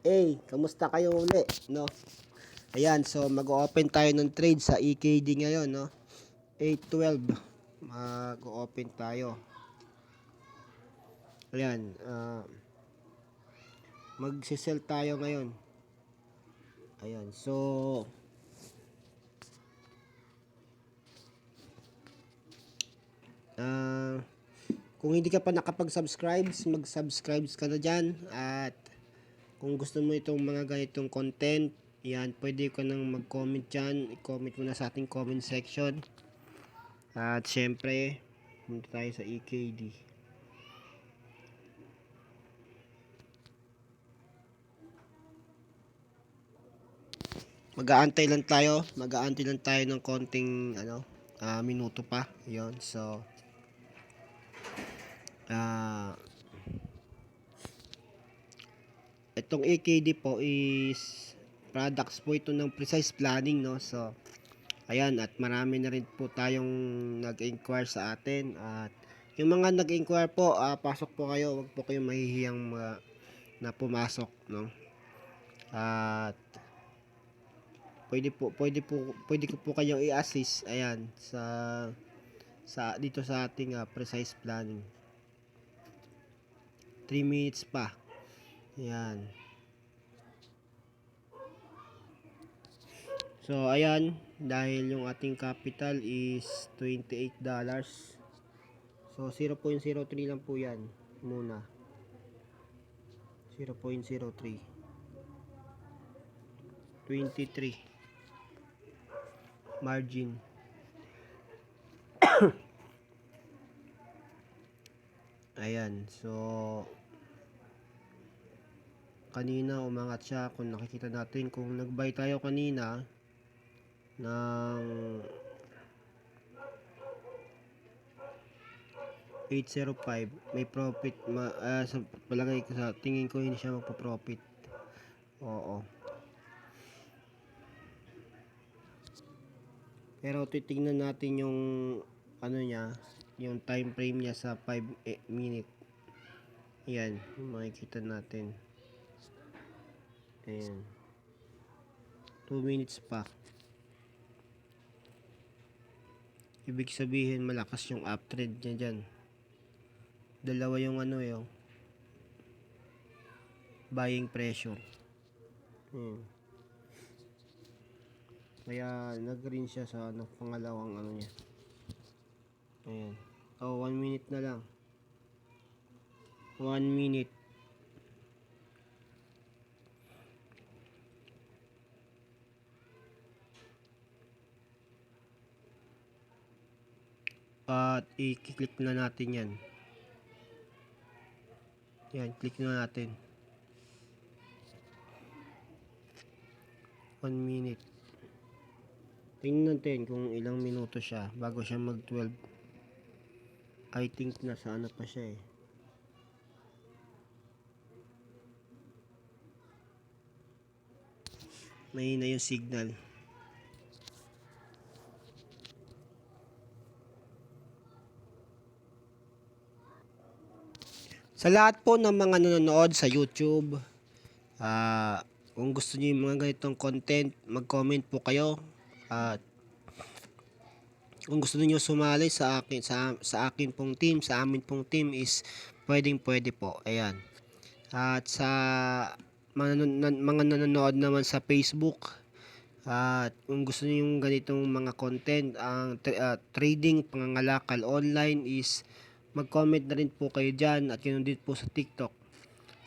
Hey, kamusta kayo uli, no? Ayan, so mag-open tayo ng trade sa EKD ngayon, no? 812. Mag-open tayo. Ayan, mag-sell tayo ngayon. Ayan, so kung hindi ka pa nakapag-subscribe, mag-subscribe ka na dyan. At kung gusto mo itong mga ganitong content, yan, pwede ka nang mag-comment dyan. I-comment mo na sa ating comment section. At syempre, punta tayo sa EKD. Mag-aantay lang tayo ng konting minuto pa. 'Yon. So itong EKD po is products po ito ng Precise Planning, no. So ayan, at marami na rin po tayong nag-inquire sa atin, at yung mga nag-inquire po, pasok po kayo, wag po kayong mahihiyang na pumasok, no. At pwede ko po kayong i-assist, ayan, dito sa ating Precise Planning. 3 minutes pa. Ayan. So ayan, dahil yung ating capital is $28. So 0.03 lang po yan muna. 0.03. 23 margin. Ayan, so kanina umangat siya. Kung nakikita natin, kung nag-buy tayo kanina ng 805, may profit sa palagay ko, sa tingin ko hindi siya magpo-profit. Oo. Pero titingnan natin yung yung time frame niya sa 5 minute. Yan, makikita natin. Ayan. 2 minutes pa. Ibig sabihin malakas yung uptrend niya dyan. Dalawa yung yung buying pressure. Kaya nag-green siya sa pangalawang niya. Ayan. 1 minute na lang. 1 minute. At i-click na natin yan. Yan, click na natin. 1 minute. Tingnan natin kung ilang minuto siya bago siya mag 12. I think nasa pa siya eh. Mahina yung signal. Sa lahat po ng mga nanonood sa YouTube, kung gusto niyo yung mga ganitong content, mag-comment po kayo. At kung gusto niyo sumali sa akin pong team, sa amin pong team, is pwede po. Ayan. At sa mga nanonood naman sa Facebook, at kung gusto niyo yung ganitong mga content, ang trading, pangangalakal online, is mag-comment na rin po kayo dyan. At yun din po sa TikTok.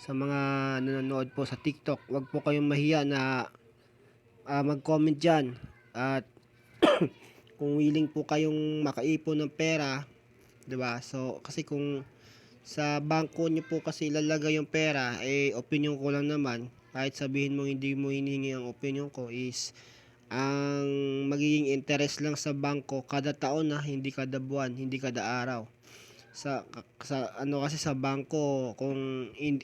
Sa mga nanonood po sa TikTok, wag po kayong mahiya na mag-comment dyan. At kung willing po kayong makaipon ng pera, 'di ba? So kasi kung sa bangko niyo po kasi ilalagay yung pera, opinion ko lang naman, kahit sabihin mo hindi mo hinihingi ang opinion ko, is ang magiging interest lang sa bangko kada taon na, hindi kada buwan, hindi kada araw. Sa kasi sa bangko,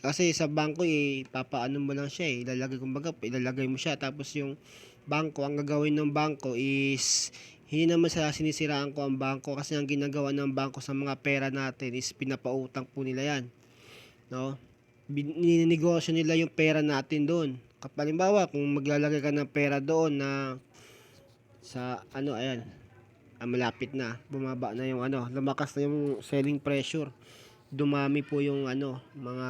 kasi sa bangko papaano mo lang siya ilalagay mo siya, tapos yung bangko, ang gagawin ng bangko is hindi naman sa sinisiraan ko ang bangko, kasi ang ginagawa ng bangko sa mga pera natin is pinapautang po nila yan, no. Ninegosyo nila yung pera natin doon. Kapag halimbawa, kung maglalagay ka ng pera doon na sa ano, ayan, malapit na, bumaba na yung ano, lumakas na yung selling pressure. Dumami po yung ano, mga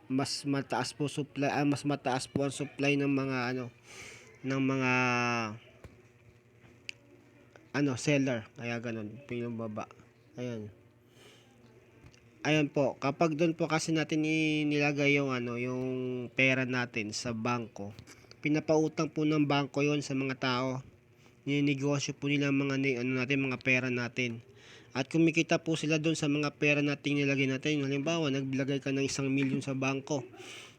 mas mataas po supply, mas mataas po ang supply ng mga ano, ng mga ano, seller. Kaya ganun, yung baba. Ayan. Ayan po, kapag doon po kasi natin nilagay yung ano, yung pera natin sa bangko, pinapautang po ng bangko yon sa mga tao. Ninegosyo po nila mga ano natin, mga pera natin. At kumikita po sila doon sa mga pera natin nilagay natin. Halimbawa, naglagay ka ng 1,000,000 sa bangko,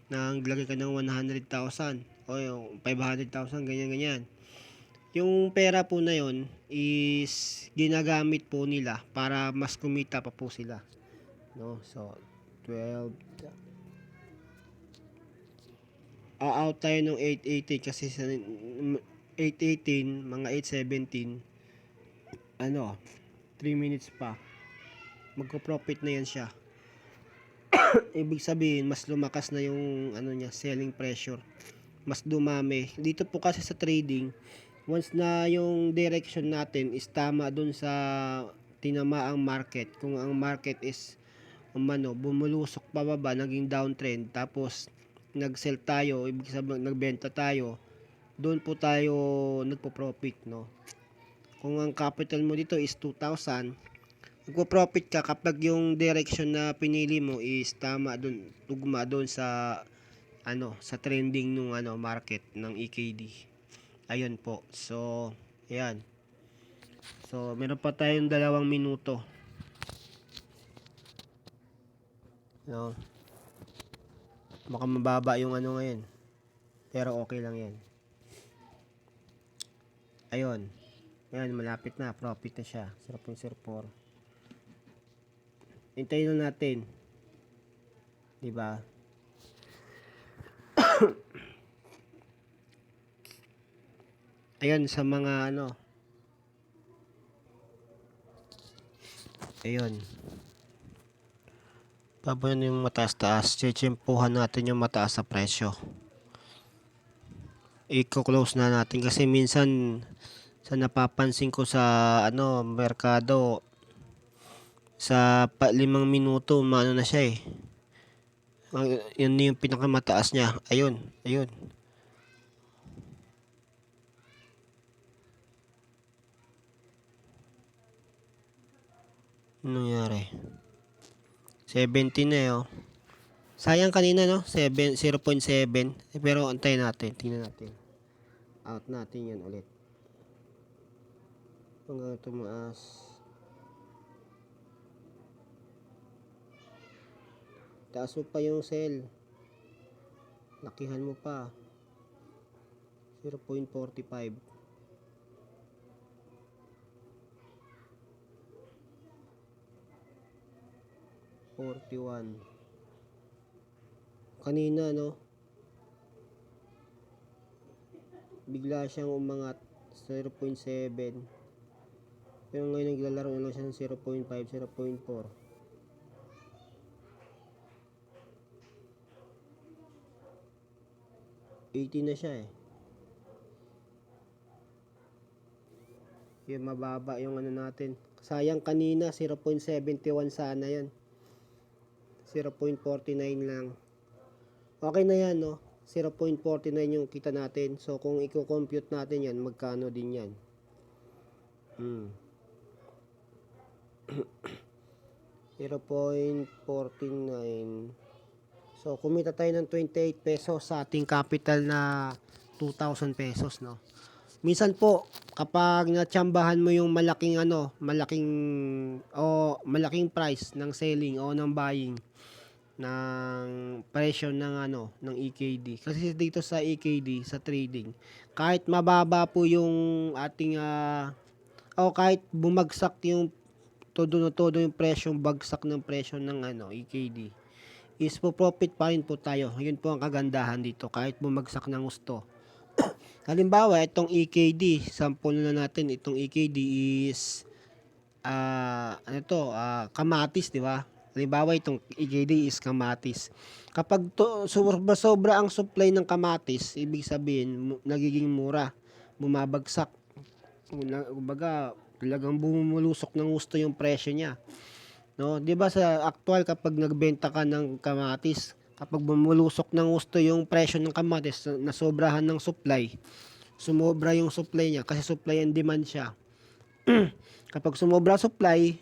naglagay ka ng 100,000 o yung 500,000, ganyan ganyan. Yung pera po na yon is ginagamit po nila para mas kumita pa po sila. No? So, 12. Out tayo ng 818 kasi sa 818, mga 817, ano, 3 minutes pa. Magko-profit na yan siya. Ibig sabihin, mas lumakas na yung ano niya, selling pressure. Mas dumami. Dito po kasi sa trading, once na yung direction natin is tama dun sa tinamaang market, kung ang market is bumulusok pababa, naging downtrend, tapos nag-sell tayo, ibig sabihin nagbenta tayo, doon po tayo nagpo-profit, no? Kung ang capital mo dito is 2,000, magpo-profit ka kapag yung direction na pinili mo is tama doon, tugma doon sa ano, sa trending nung ano, market ng EKD. Ayun po. So, ayan. So, meron pa tayong 2 minuto. No? Baka mababa yung ano ngayon. Pero okay lang yan. Ayun. Ayan, malapit na. Profit na siya. 0.04. Hintayin lang natin. Diba? Ayun, sa mga ano. Ayun. Pabayan yung mataas-taas. Chechempuhan natin yung mataas sa presyo. I-close na natin kasi minsan sa napapansin ko sa ano, merkado, sa 5 minuto maano na siya eh. Yun yung pinakamataas niya. Ayun, ayun. Ano nangyari? 17 na eh, oh. Sayang kanina, no? 0.7. Pero antayin natin. Tingnan natin. Out natin yan ulit. Hanggang tumaas. Taas mo pa yung sell. Lakihan mo pa. 0.45. 41. Kanina, no? Bigla siyang umangat 0.7. Pero ngayon naglalaro na lang siya ng 0.5, 0.4. 80 na siya eh. Yung mababa yung ano natin. Sayang kanina 0.71 sana yan. 0.49 lang. Okay na yan, no? 0.49 yung kita natin. So, kung i-compute natin yan, magkano din yan? 0.49. So, kumita tayo ng 28 pesos sa ating capital na 2,000 pesos, no? Minsan po, kapag natsambahan mo yung malaking ano, malaking price ng selling o ng buying, ng presyo ng ano ng EKD, kasi dito sa EKD sa trading, kahit mababa po yung ating o kahit bumagsak yung todo yung presyong bagsak ng presyo ng ano EKD, is po profit pa rin po tayo. Yun po ang kagandahan dito kahit bumagsak ng gusto. Halimbawa itong EKD, sample na natin, itong EKD is ano to, kamatis, di ba? Halimbawa, itong EKD is kamatis. Kapag sobra-sobra ang supply ng kamatis, ibig sabihin, nagiging mura, bumabagsak. Kumbaga, talagang bumulusok ng gusto yung presyo niya. No, 'di ba sa aktual kapag nagbenta ka ng kamatis, kapag bumulusok ng gusto yung presyo ng kamatis, nasobrahan ng supply, sumobra yung supply niya kasi supply and demand siya. Kapag sumobra supply,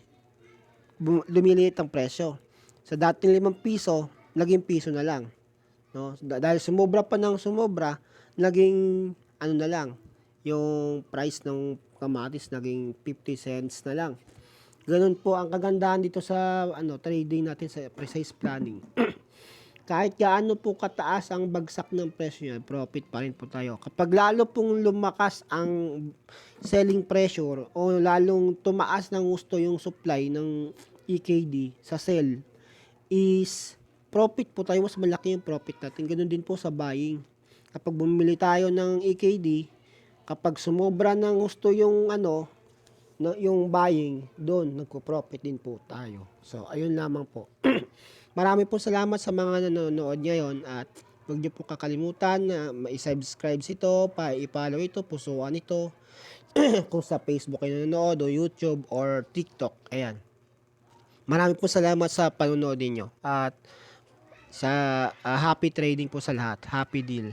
lumiliit ang presyo. Sa dating 5 piso, naging piso na lang. No? Dahil sumobra pa ng sumobra, naging ano na lang, yung price ng kamatis naging 50 cents na lang. Ganun po ang kagandahan dito sa trading natin sa precise planning. Kahit gaano po kataas ang bagsak ng presyo niya, profit pa rin po tayo. Kapag lalo pong lumakas ang selling pressure o lalong tumaas ng gusto yung supply ng EKD sa sell, is profit po tayo, mas malaki yung profit natin. Ganun din po sa buying. Kapag bumili tayo ng EKD, kapag sumobra ng gusto yung yung buying, doon nagko-profit din po tayo. So, ayun lamang po. Marami po salamat sa mga nanonood ngayon at huwag niyo po kakalimutan na i-subscribe ito, i-follow ito, pusuan ito kung sa Facebook kayo nanonood o YouTube or TikTok. Ayan. Marami po salamat sa panonood niyo at sa happy trading po sa lahat. Happy deal.